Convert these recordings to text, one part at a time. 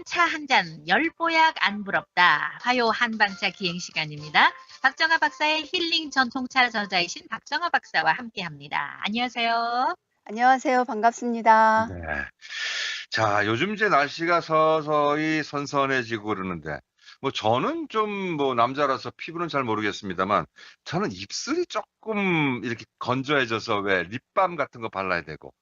시원한 차 한 잔, 열보약 안 부럽다. 화요 한방차 기행 시간입니다. 박정아 박사의 힐링 전통차 저자이신 박정아 박사와 함께합니다. 안녕하세요. 안녕하세요. 반갑습니다. 네. 자, 요즘 이제 날씨가 서서히 선선해지고 그러는데, 뭐 저는 좀 뭐 남자라서 피부는 잘 모르겠습니다만, 저는 입술이 조금 이렇게 건조해져서 왜 립밤 같은 거 발라야 되고,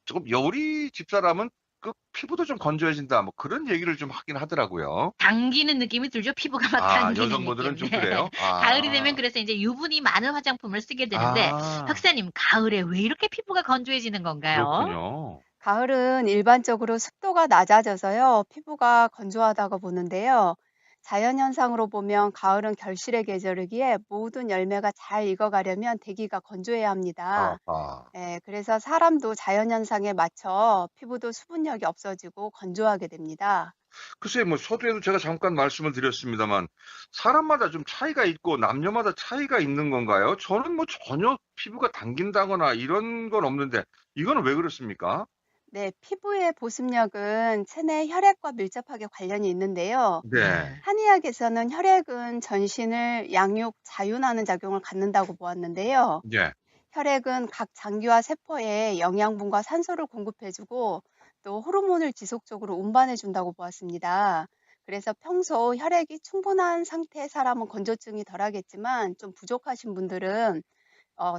조금 우리 집사람은 그 피부도 좀 건조해진다, 뭐 그런 얘기를 좀 하긴 하더라고요. 당기는 느낌이 들죠. 피부가 막 아, 당기는 여성분들은 느낌. 좀 네. 그래요? 가을이 되면 아, 그래서 이제 유분이 많은 화장품을 쓰게 되는데, 아, 박사님, 가을에 왜 이렇게 피부가 건조해지는 건가요? 그렇군요. 가을은 일반적으로 습도가 낮아져서요, 피부가 건조하다고 보는데요. 자연현상으로 보면 가을은 결실의 계절이기에 모든 열매가 잘 익어가려면 대기가 건조해야 합니다. 아하. 그래서 사람도 자연현상에 맞춰 피부도 수분력이 없어지고 건조하게 됩니다. 글쎄 뭐 서두에도 제가 잠깐 말씀을 드렸습니다만 사람마다 좀 차이가 있고 남녀마다 차이가 있는 건가요? 저는 뭐 전혀 피부가 당긴다거나 이런 건 없는데 이거는 왜 그렇습니까? 네, 피부의 보습력은 체내 혈액과 밀접하게 관련이 있는데요. 네. 네. 한의학에서는 혈액은 전신을 양육, 자윤하는 작용을 갖는다고 보았는데요. 네. 혈액은 각 장기와 세포에 영양분과 산소를 공급해주고 또 호르몬을 지속적으로 운반해준다고 보았습니다. 그래서 평소 혈액이 충분한 상태의 사람은 건조증이 덜하겠지만 좀 부족하신 분들은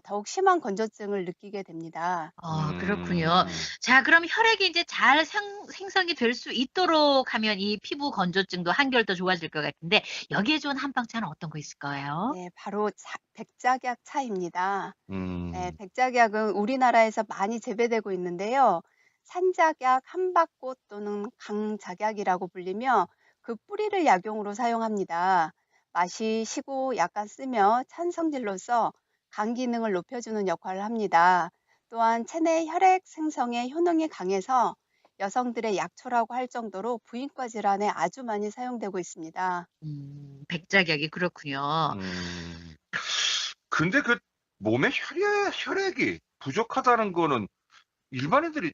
더욱 심한 건조증을 느끼게 됩니다. 그렇군요. 음. 자, 그럼 혈액이 이제 잘 생성이 될 수 있도록 하면 이 피부 건조증도 한결 더 좋아질 것 같은데, 여기에 좋은 한방차는 어떤 거 있을까요? 네, 바로 백작약 차입니다. 음. 백작약은 우리나라에서 많이 재배되고 있는데요. 산작약, 한박꽃 또는 강작약이라고 불리며 그 뿌리를 약용으로 사용합니다. 맛이 시고 약간 쓰며 찬 성질로서 간 기능을 높여주는 역할을 합니다. 또한 체내 혈액 생성에 효능이 강해서 여성들의 약초라고 할 정도로 부인과 질환에 아주 많이 사용되고 있습니다. 백작약이 그렇군요. 음. 근데 그 몸에 혈액이 부족하다는 거는 일반인들이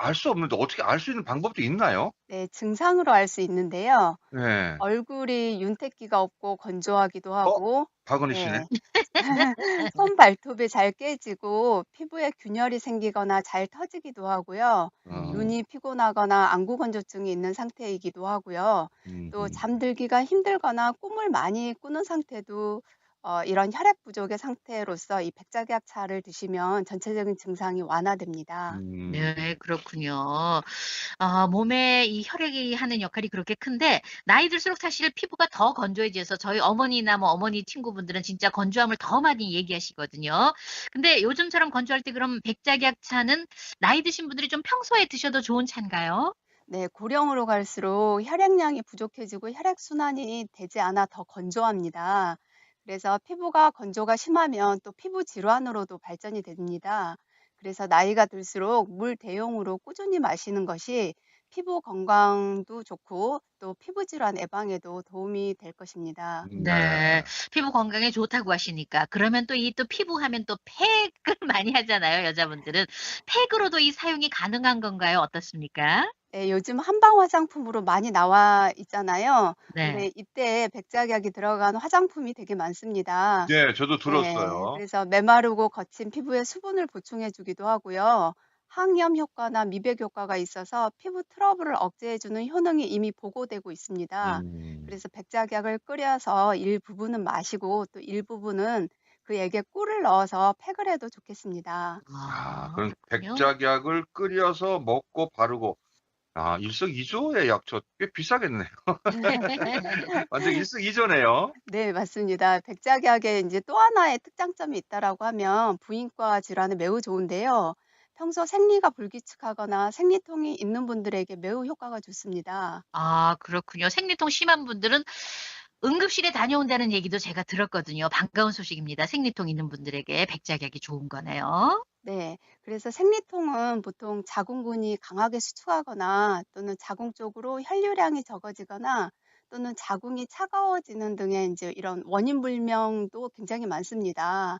알 수 없는데 어떻게 알 수 있는 방법도 있나요? 네, 증상으로 알 수 있는데요. 네. 얼굴이 윤택기가 없고 건조하기도 어? 하고, 박은희 씨네. 네. 손 발톱이 잘 깨지고 피부에 균열이 생기거나 잘 터지기도 하고요. 어. 눈이 피곤하거나 안구 건조증이 있는 상태이기도 하고요. 또 음음. 잠들기가 힘들거나 꿈을 많이 꾸는 상태도 이런 혈액 부족의 상태로서 이 백작약차를 드시면 전체적인 증상이 완화됩니다. 음. 네, 그렇군요. 몸에 이 혈액이 하는 역할이 그렇게 큰데, 나이 들수록 사실 피부가 더 건조해져서 저희 어머니나 뭐 어머니 친구분들은 진짜 건조함을 더 많이 얘기하시거든요. 근데 요즘처럼 건조할 때 그럼 백작약차는 나이 드신 분들이 좀 평소에 드셔도 좋은 차인가요? 네, 고령으로 갈수록 혈액량이 부족해지고 혈액순환이 되지 않아 더 건조합니다. 그래서 피부가 건조가 심하면 또 피부 질환으로도 발전이 됩니다. 그래서 나이가 들수록 물 대용으로 꾸준히 마시는 것이 피부 건강도 좋고 또 피부 질환 예방에도 도움이 될 것입니다. 네. 네. 피부 건강에 좋다고 하시니까. 그러면 또 이 또 피부 하면 또 팩을 많이 하잖아요, 여자분들은. 팩으로도 이 사용이 가능한 건가요? 어떻습니까? 네, 요즘 한방 화장품으로 많이 나와 있잖아요. 네. 근데 이때 백작약이 들어간 화장품이 되게 많습니다. 네, 저도 네. 들었어요. 그래서 메마르고 거친 피부에 수분을 보충해 주기도 하고요. 항염 효과나 미백 효과가 있어서 피부 트러블을 억제해 주는 효능이 이미 보고되고 있습니다. 음. 그래서 백작약을 끓여서 일부분은 마시고 또 일부분은 그 액에 꿀을 넣어서 팩을 해도 좋겠습니다. 아, 그럼 그렇군요. 백작약을 끓여서 먹고 바르고 아, 일석이조의 약초 꽤 비싸겠네요. 완전 일석이조네요. 네, 맞습니다. 백작약에 이제 또 하나의 특장점이 있다라고 하면 부인과 질환에 매우 좋은데요. 평소 생리가 불규칙하거나 생리통이 있는 분들에게 매우 효과가 좋습니다. 그렇군요. 생리통 심한 분들은 응급실에 다녀온다는 얘기도 제가 들었거든요. 반가운 소식입니다. 생리통 있는 분들에게 백작약이 좋은 거네요. 네, 그래서 생리통은 보통 자궁근이 강하게 수축하거나 또는 자궁 쪽으로 혈류량이 적어지거나 또는 자궁이 차가워지는 등의 이제 이런 원인 불명도 굉장히 많습니다.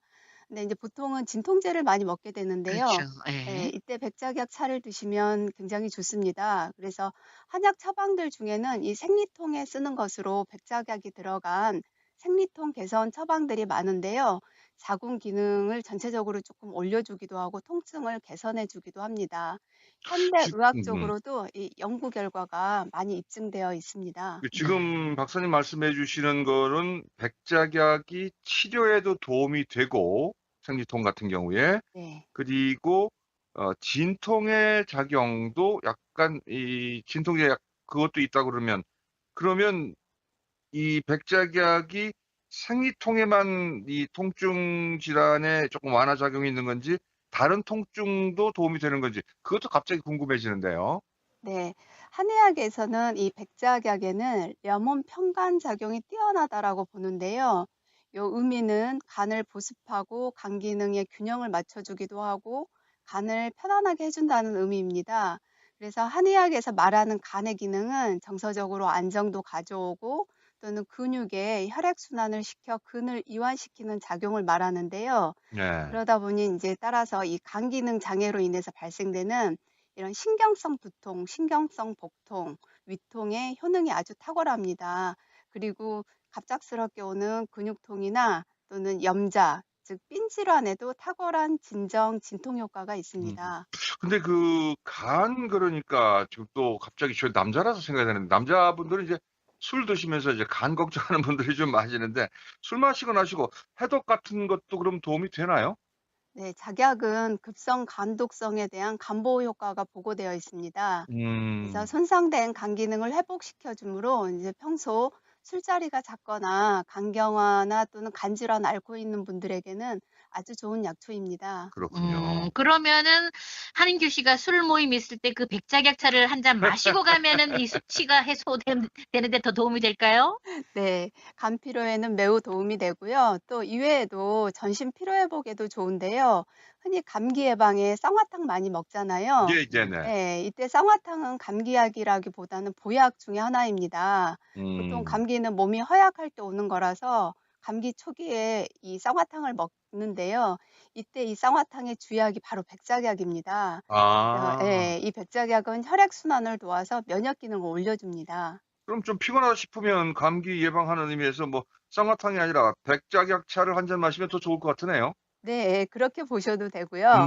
근데 이제 보통은 진통제를 많이 먹게 되는데요. 그렇죠. 예. 이때 백작약 차를 드시면 굉장히 좋습니다. 그래서 한약 처방들 중에는 이 생리통에 쓰는 것으로 백작약이 들어간 생리통 개선 처방들이 많은데요. 자궁 기능을 전체적으로 조금 올려주기도 하고 통증을 개선해 주기도 합니다. 현대 지 의학적으로도 이 연구 결과가 많이 입증되어 있습니다. 네. 지금 박사님 말씀해 주시는 거는 백작약이 치료에도 도움이 되고 생리통 같은 경우에 네. 그리고 진통의 작용도 약간 이 진통제 약 그것도 있다 그러면 이 백작약이 생리통에만 이 통증 질환에 조금 완화 작용이 있는 건지 다른 통증도 도움이 되는 건지 그것도 갑자기 궁금해지는데요. 네, 한의학에서는 이 백작약에는 염원 평간 작용이 뛰어나다라고 보는데요. 요 의미는 간을 보습하고 간 기능의 균형을 맞춰주기도 하고 간을 편안하게 해준다는 의미입니다. 그래서 한의학에서 말하는 간의 기능은 정서적으로 안정도 가져오고 또는 근육에 혈액순환을 시켜 근을 이완시키는 작용을 말하는데요. 네. 그러다 보니 이제 따라서 이 간 기능 장애로 인해서 발생되는 이런 신경성 두통, 신경성 복통, 위통의 효능이 아주 탁월합니다. 그리고 갑작스럽게 오는 근육통이나 또는 염자, 즉 삔 질환에도 탁월한 진정 진통 효과가 음. 있습니다. 근데 그 간 그러니까 지금 또 갑자기 저 남자라서 생각이 나는데 남자분들은 이제 술 드시면서 이제 간 걱정하는 분들이 좀 많으시는데 술 마시고 나시고 해독 같은 것도 그럼 도움이 되나요? 네, 작약은 급성 간독성에 대한 간보호 효과가 보고되어 있습니다. 그래서 음. 손상된 간 기능을 회복시켜 주므로 이제 평소 술자리가 잦거나 간경화나 또는 간 질환 앓고 있는 분들에게는 아주 좋은 약초입니다. 그렇군요. 그러면은 한인규 씨가 술 모임 있을 때 그 백작약차를 한 잔 마시고 가면은 이 숙취가 되는데 더 도움이 될까요? 네, 간 피로에는 매우 도움이 되고요. 또 이외에도 전신 피로 회복에도 좋은데요. 흔히 감기 예방에 쌍화탕 많이 먹잖아요. 예 네네. 이때 쌍화탕은 감기약이라기보다는 보약 중에 하나입니다. 보통 음. 감기는 몸이 허약할 때 오는 거라서 감기 초기에 이 쌍화탕을 먹는데요. 이때 이 쌍화탕의 주약이 바로 백작약입니다. 아. 이 백작약은 혈액순환을 도와서 면역 기능을 올려줍니다. 그럼 좀 피곤하다 싶으면 감기 예방하는 의미에서 뭐 쌍화탕이 아니라 백작약차를 한 잔 마시면 더 좋을 것 같으네요. 네. 그렇게 보셔도 되고요.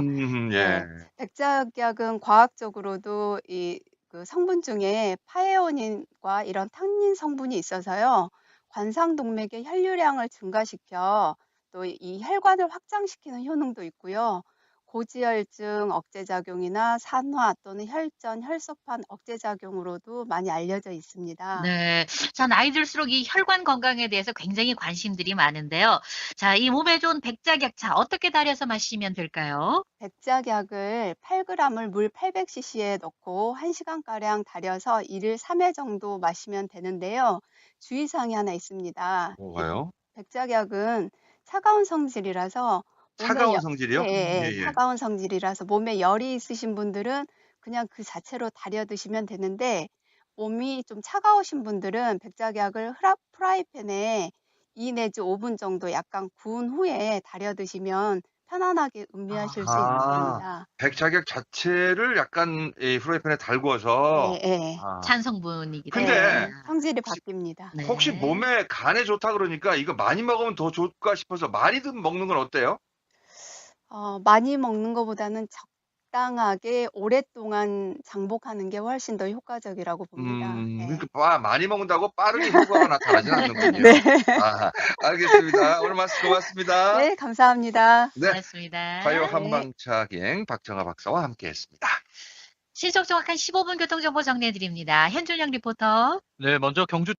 예. 백작약은 과학적으로도 이 그 성분 중에 파에오닌과 이런 탄닌 성분이 있어서요. 관상 동맥의 혈류량을 증가시켜 또 이 혈관을 확장시키는 효능도 있고요. 고지혈증 억제 작용이나 산화 또는 혈전, 혈소판 억제 작용으로도 많이 알려져 있습니다. 네. 자, 나이 들수록 이 혈관 건강에 대해서 굉장히 관심들이 많은데요. 자, 이 몸에 좋은 백작약차 어떻게 달여서 마시면 될까요? 백작약을 8g을 물 800cc에 넣고 1시간가량 달여서 1일 3회 정도 마시면 되는데요. 주의사항이 하나 있습니다. 이 뭐가요? 백작약은 차가운 성질이라서 몸에 차가운 성질이요? 예예. 차가운 성질이라서 몸에 열이 있으신 분들은 그냥 그 자체로 달여 드시면 되는데 몸이 좀 차가우신 분들은 백작약을 프라이팬에 2 내지 5분 정도 약간 구운 후에 달여 드시면 편안하게 음미하실 수 아. 있습니다. 백작약 자체를 약간 이 프라이팬에 달구어서 예예. 아. 찬 성분이기 때문에. 근데 네. 성질이 혹시 바뀝니다. 혹시 네. 몸에 간에 좋다 그러니까 이거 많이 먹으면 더 좋을까 싶어서 많이들 먹는 건 어때요? 많이 먹는 것보다는 적당하게 오랫동안 장복하는 게 훨씬 더 효과적이라고 봅니다. 그러니까 네. 많이 먹는다고 빠르게 효과가 나타나진 네. 않는군요. 아 알겠습니다. 오늘 말씀 고맙습니다. 네, 감사합니다. 네. 가요 고맙습니다. 네. 한방차기행 박정아 박사와 함께했습니다. 시속 정확한 15분 교통정보 정리해 드립니다. 현준영 리포터. 네, 먼저 경주